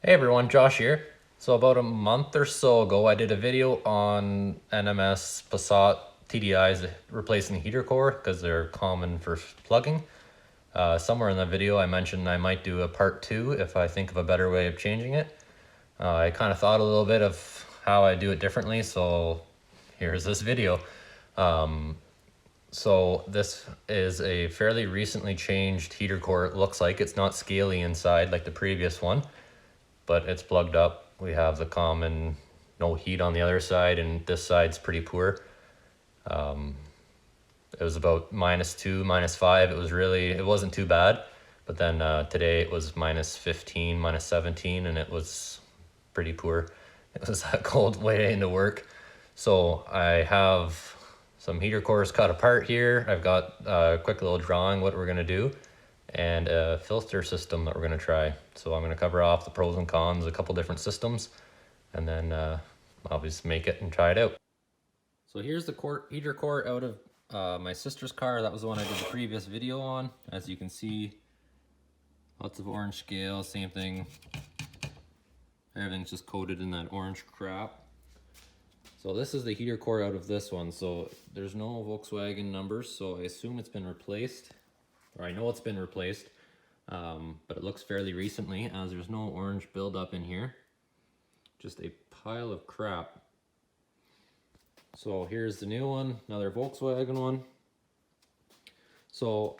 Hey everyone, Josh here. So about a month or so ago, I did a video on NMS Passat TDIs replacing the heater core because they're common for plugging. Somewhere in the video, I mentioned I might do a part 2 if I think of a better way of changing it. I kind of thought a little bit of how I do it differently, so here's this video. So this is a fairly recently changed heater core. It looks like it's not scaly inside like the previous one, but it's plugged up. We have the common no heat on the other side, and this side's pretty poor. It was about -2, -5. It wasn't too bad, but then today it was -15, -17, and it was pretty poor. It was that cold way into work. So I have some heater cores cut apart here. I've got a quick little drawing what we're gonna do, and a filter system that we're going to try. So I'm going to cover off the pros and cons, a couple different systems, and then I'll just make it and try it out. So here's the heater core out of my sister's car. That was the one I did the previous video on. As you can see, lots of orange scale, same thing. Everything's just coated in that orange crap. So this is the heater core out of this one. So there's no Volkswagen numbers, so I assume it's been replaced. Or I know it's been replaced, but it looks fairly recently as there's no orange buildup in here. Just a pile of crap. So here's the new one, another Volkswagen one. So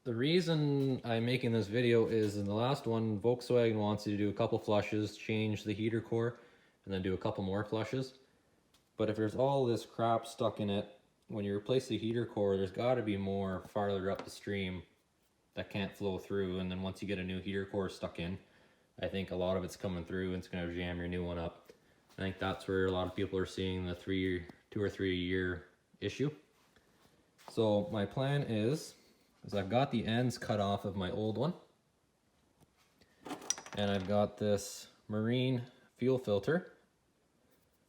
the reason I'm making this video is in the last one, Volkswagen wants you to do a couple flushes, change the heater core, and then do a couple more flushes. But if there's all this crap stuck in it, when you replace the heater core, there's got to be more farther up the stream that can't flow through. And then once you get a new heater core stuck in, I think a lot of it's coming through and it's going to jam your new one up. I think that's where a lot of people are seeing the 2 or 3 year issue. So my plan is I've got the ends cut off of my old one, and I've got this marine fuel filter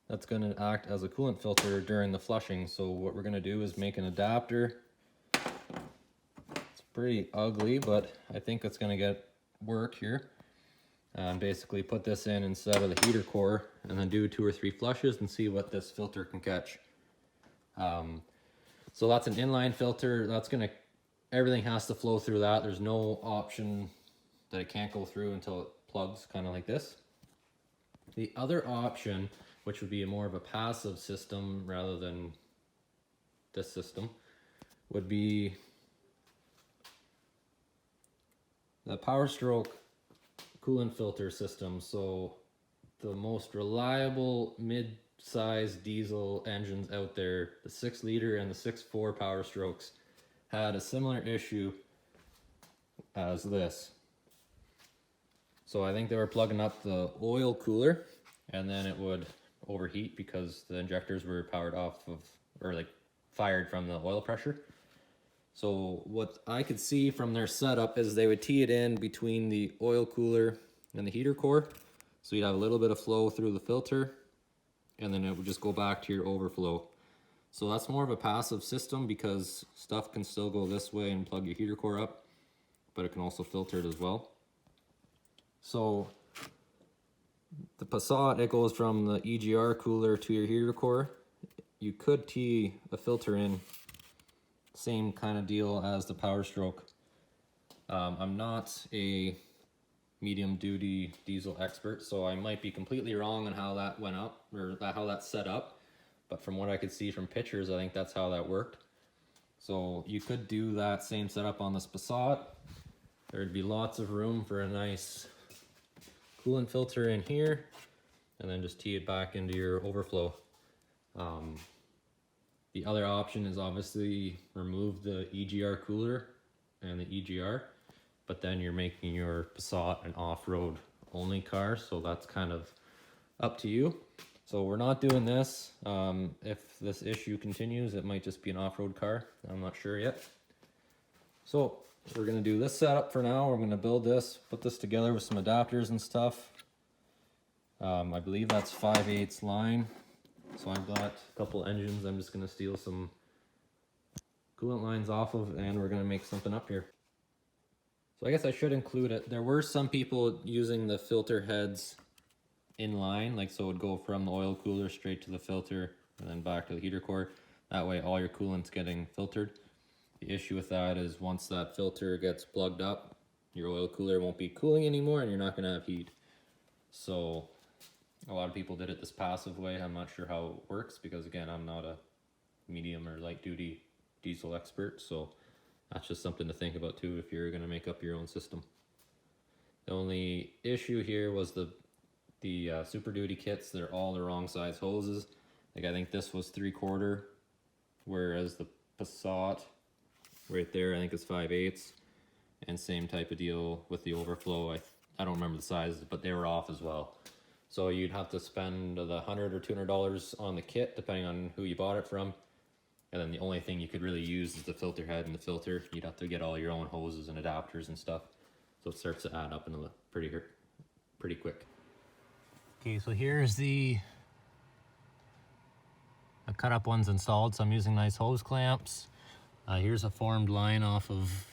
that's going to act as a coolant filter during the flushing. So what we're going to do is make an adapter. It's pretty ugly, but I think it's going to get work here. And basically put this in instead of the heater core, and then do 2 or 3 flushes and see what this filter can catch. So that's an inline filter. Everything has to flow through that. There's no option that it can't go through until it plugs, kind of like this. The other option, which would be more of a passive system rather than this system, would be the Power Stroke coolant filter system. So the most reliable mid-size diesel engines out there, the 6-liter and the 6.4 Power Strokes, had a similar issue as this. So I think they were plugging up the oil cooler, and then it would overheat because the injectors were powered off of, or like fired from the oil pressure. So what I could see from their setup is they would tee it in between the oil cooler and the heater core. So you'd have a little bit of flow through the filter, and then it would just go back to your overflow. So that's more of a passive system because stuff can still go this way and plug your heater core up, but it can also filter it as well. So the Passat, it goes from the EGR cooler to your heater core. You could tee a filter in, same kind of deal as the Power Stroke. I'm not a medium duty diesel expert, so I might be completely wrong on how that went up, or how that's set up. But from what I could see from pictures, I think that's how that worked. So you could do that same setup on this Passat. There'd be lots of room for a nice coolant filter in here, and then just tee it back into your overflow. The other option is obviously remove the EGR cooler and the EGR, but then you're making your Passat an off-road only car, so that's kind of up to you. So we're not doing this. If this issue continues, it might just be an off-road car. I'm not sure yet. So we're going to do this setup for now. We're going to build this, put this together with some adapters and stuff. I believe that's 5/8 line. So I've got a couple engines I'm just going to steal some coolant lines off of, and we're going to make something up here. So I guess I should include it. There were some people using the filter heads in line, like so it would go from the oil cooler straight to the filter and then back to the heater core. That way all your coolant's getting filtered. The issue with that is once that filter gets plugged up, your oil cooler won't be cooling anymore and you're not going to have heat. So a lot of people did it this passive way. I'm not sure how it works because again, I'm not a medium or light duty diesel expert, so that's just something to think about too if you're going to make up your own system. The only issue here was the Super Duty kits. They're all the wrong size hoses. Like I think this was 3/4, whereas the Passat right there I think is 5/8, and same type of deal with the overflow. I don't remember the sizes, but they were off as well. So you'd have to spend the $100 or $200 on the kit depending on who you bought it from. And then the only thing you could really use is the filter head and the filter. You'd have to get all your own hoses and adapters and stuff. So it starts to add up in a pretty quick. Okay, so here's the cut up ones installed. So I'm using nice hose clamps. Here's a formed line off of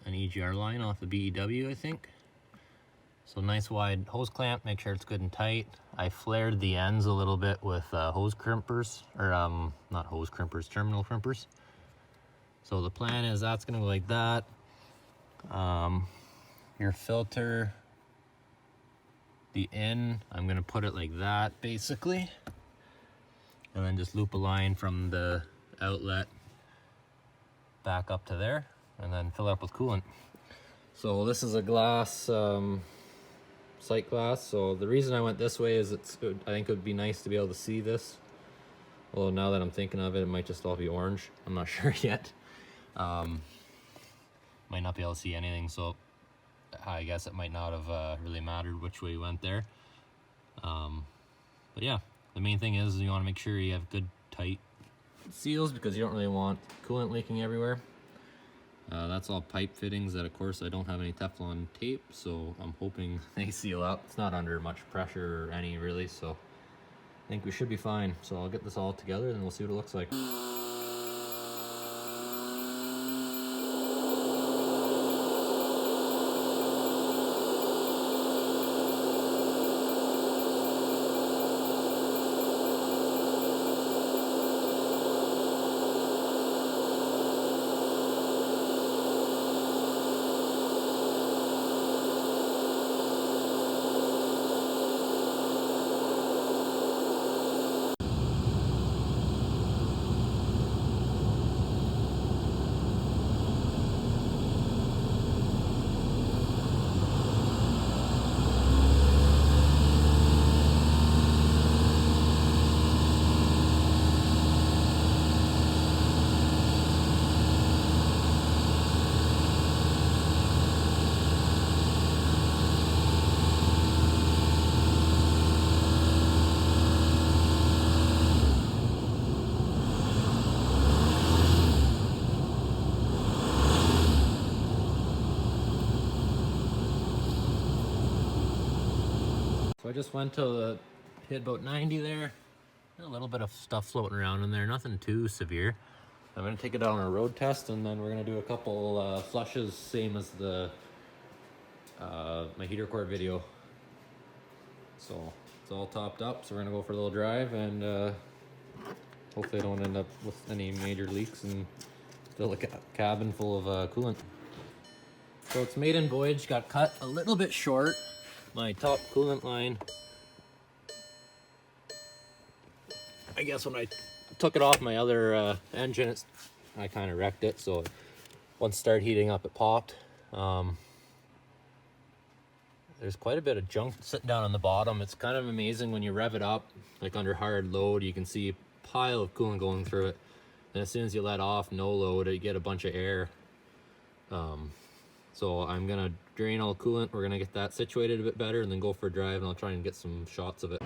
an EGR line off the BEW, I think. So nice wide hose clamp, make sure it's good and tight. I flared the ends a little bit with hose crimpers, or not hose crimpers, terminal crimpers. So the plan is that's gonna go like that. Your filter, the in, I'm gonna put it like that basically. And then just loop a line from the outlet back up to there and then fill it up with coolant. So this is a glass, sight glass. So the reason I went this way is I think it would be nice to be able to see this. Well, now that I'm thinking of it, it might just all be orange. I'm not sure yet. Might not be able to see anything, so I guess it might not have really mattered which way you went there. But yeah, the main thing is you want to make sure you have good tight seals because you don't really want coolant leaking everywhere. That's all pipe fittings that of course I don't have any Teflon tape, so I'm hoping they seal up. It's not under much pressure or any really, so I think we should be fine. So I'll get this all together and we'll see what it looks like. So I just went to hit about 90 there. A little bit of stuff floating around in there, nothing too severe. I'm gonna take it out on a road test and then we're gonna do a couple flushes, same as the my heater core video. So it's all topped up, so we're gonna go for a little drive and hopefully I don't end up with any major leaks and fill a cabin full of coolant. So it's maiden voyage, got cut a little bit short. My top coolant line, I guess when I took it off my other engine, I kind of wrecked it, so once it started heating up it popped. There's quite a bit of junk sitting down on the bottom. It's kind of amazing when you rev it up, like under hard load, you can see a pile of coolant going through it. And as soon as you let off no load, you get a bunch of air. So I'm gonna drain all coolant, we're gonna get that situated a bit better and then go for a drive and I'll try and get some shots of it.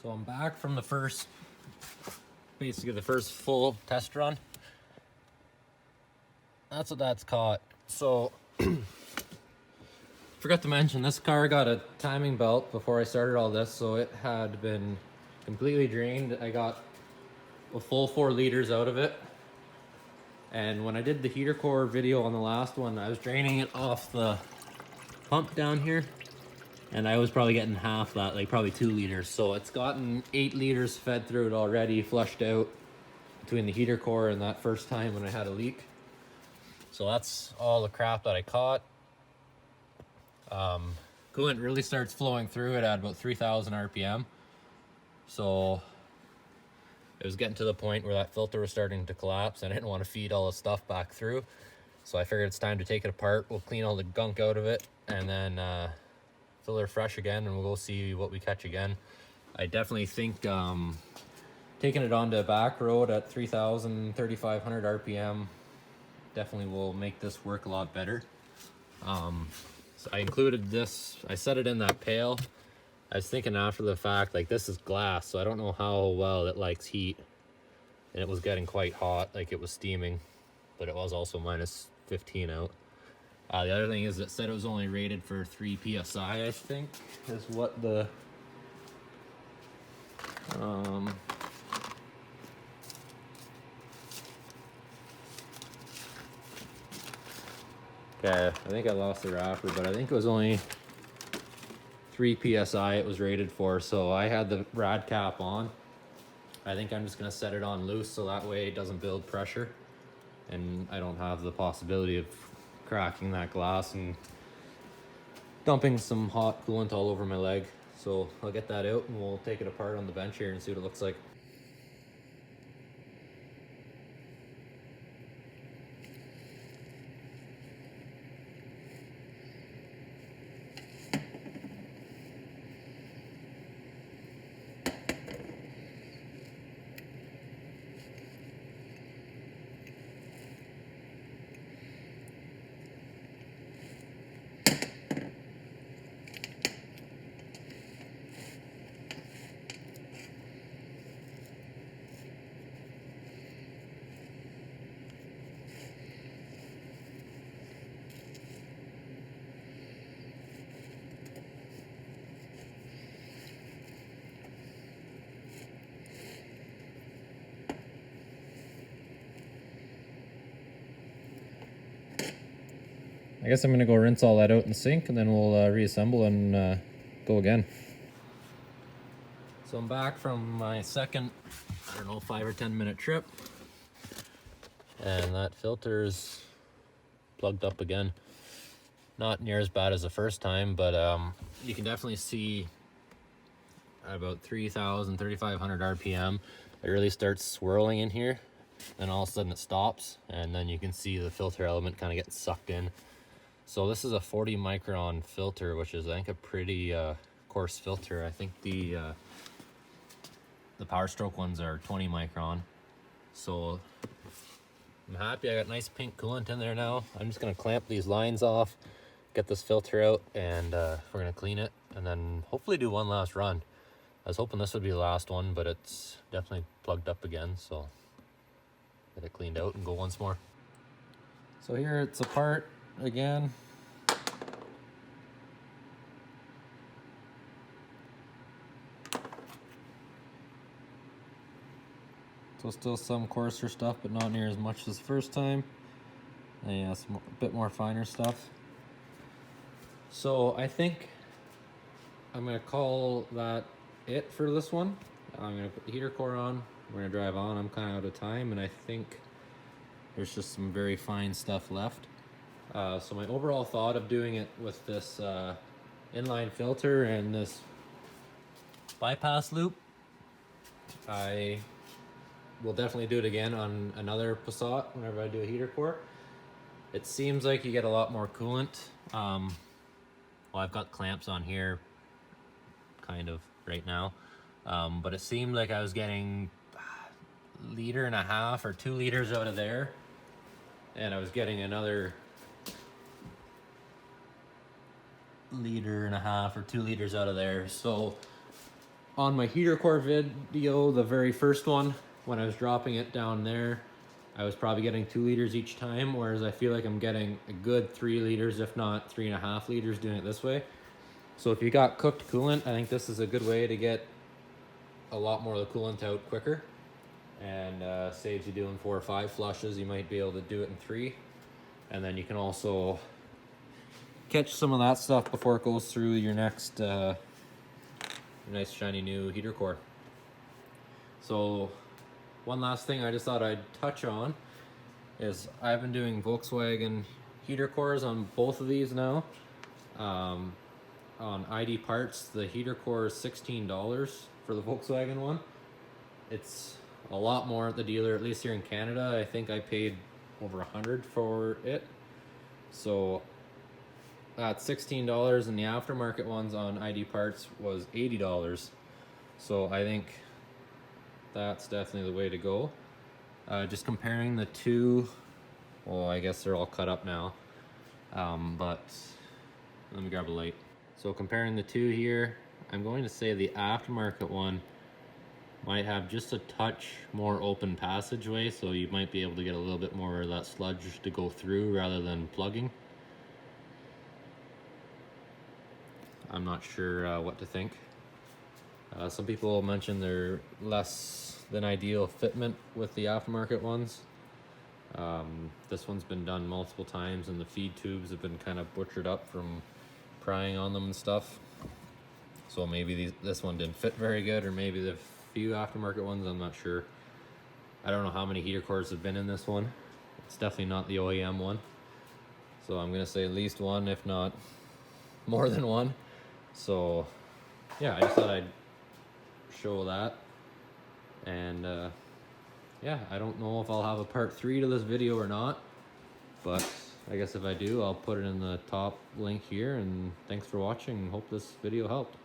So I'm back from the first, basically the first full test run. That's what that's caught. So, forgot to mention, this car got a timing belt before I started all this, so it had been completely drained. I got a full 4 liters out of it. And when I did the heater core video on the last one, I was draining it off the pump down here. And I was probably getting half that, like probably 2 liters. So it's gotten 8 liters fed through it already, flushed out between the heater core and that first time when I had a leak. So that's all the crap that I caught. Coolant really starts flowing through it at about 3,000 RPM. So it was getting to the point where that filter was starting to collapse and I didn't want to feed all the stuff back through. So I figured it's time to take it apart. We'll clean all the gunk out of it and then fill her fresh again, and we'll go see what we catch again. I definitely think taking it onto a back road at 3,000, 3,500 RPM definitely will make this work a lot better. So I included this, I set it in that pail. I was thinking after the fact, like this is glass, so I don't know how well it likes heat. And it was getting quite hot, like it was steaming, but it was also minus 15 out. The other thing is it said it was only rated for 3 PSI, I think, is what the... Okay, I think I lost the wrapper, but I think it was only 3 PSI it was rated for, so I had the rad cap on. I think I'm just gonna set it on loose so that way it doesn't build pressure and I don't have the possibility of cracking that glass and dumping some hot coolant all over my leg. So I'll get that out and we'll take it apart on the bench here and see what it looks like. I guess I'm gonna go rinse all that out in the sink and then we'll reassemble and go again. So I'm back from my second, I don't know, 5 or 10 minute trip. And that filter's plugged up again. Not near as bad as the first time, but you can definitely see at about 3,000, 3,500 RPM, it really starts swirling in here. Then all of a sudden it stops, and then you can see the filter element kind of get sucked in. So this is a 40 micron filter, which is I think a pretty coarse filter. I think the Power Stroke ones are 20 micron. So I'm happy I got nice pink coolant in there now. I'm just gonna clamp these lines off, get this filter out, and we're gonna clean it and then hopefully do one last run. I was hoping this would be the last one, but it's definitely plugged up again, so get it cleaned out and go once more. So here it's apart again. So still some coarser stuff, but not near as much as the first time. And yeah, a bit more finer stuff. So I think I'm gonna call that it for this one. I'm gonna put the heater core on. We're gonna drive on. I'm kind of out of time, and I think there's just some very fine stuff left. So my overall thought of doing it with this inline filter and this bypass loop, I will definitely do it again on another Passat whenever I do a heater core. It seems like you get a lot more coolant. Well, I've got clamps on here kind of right now, but it seemed like I was getting 1.5 liters or 2 liters out of there, and I was getting another 1.5 liters or 2 liters out of there. So on my heater core video, the very first one, when I was dropping it down there, I was probably getting 2 liters each time, whereas I feel like I'm getting a good 3 liters, if not 3.5 liters doing it this way. So if you got cooked coolant, I think this is a good way to get a lot more of the coolant out quicker, and saves you doing 4 or 5 flushes. You might be able to do it in 3, and then you can also catch some of that stuff before it goes through your next nice shiny new heater core. So one last thing I just thought I'd touch on is I've been doing Volkswagen heater cores on both of these now. On ID Parts, the heater core is $16 for the Volkswagen one. It's a lot more at the dealer, at least here in Canada. I think I paid over $100 for it. So that's $16, and the aftermarket ones on ID Parts was $80. So I think that's definitely the way to go. Just comparing the two, well, I guess they're all cut up now, but let me grab a light. So comparing the two here, I'm going to say the aftermarket one might have just a touch more open passageway, so you might be able to get a little bit more of that sludge to go through rather than plugging. I'm not sure what to think. Some people mention they're less than ideal fitment with the aftermarket ones. This one's been done multiple times, and the feed tubes have been kind of butchered up from prying on them and stuff. So maybe this one didn't fit very good, or maybe the few aftermarket ones, I'm not sure. I don't know how many heater cores have been in this one. It's definitely not the OEM one. So I'm gonna say at least one, if not more than one. So yeah, I just thought I'd show that. And yeah, I don't know if I'll have a part 3 to this video or not, but I guess if I do, I'll put it in the top link here. And thanks for watching. Hope this video helped.